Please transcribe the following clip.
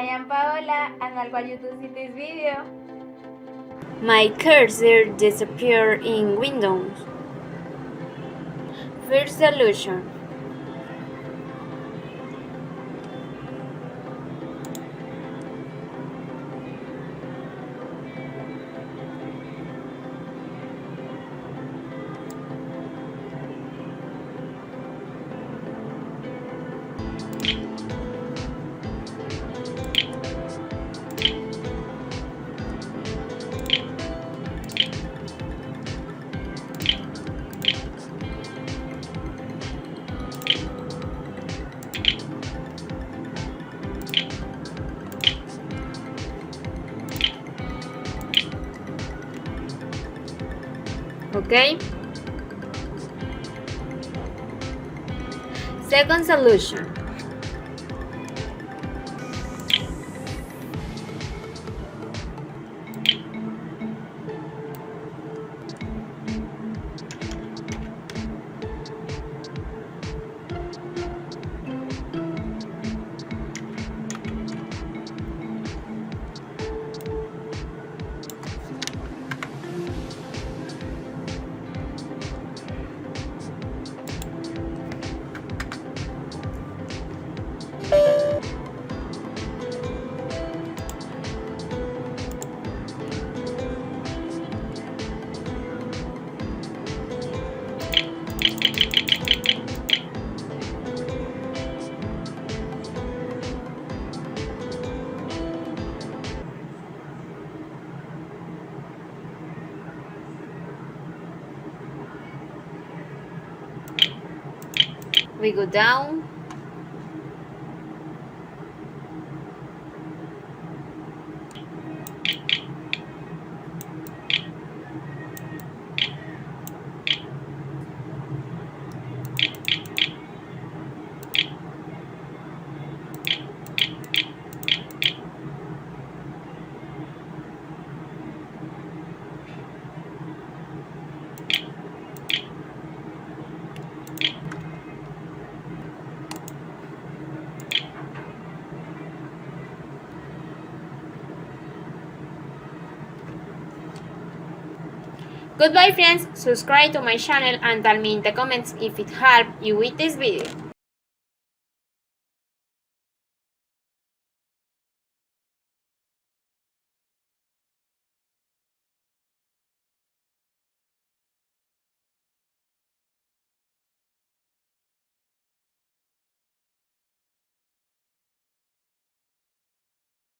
am Paola and welcome you to see this video. My cursor disappeared in Windows. First solution. Okay? Second solution. We go down. Goodbye friends, subscribe to my channel and tell me in the comments if it helped you with this video.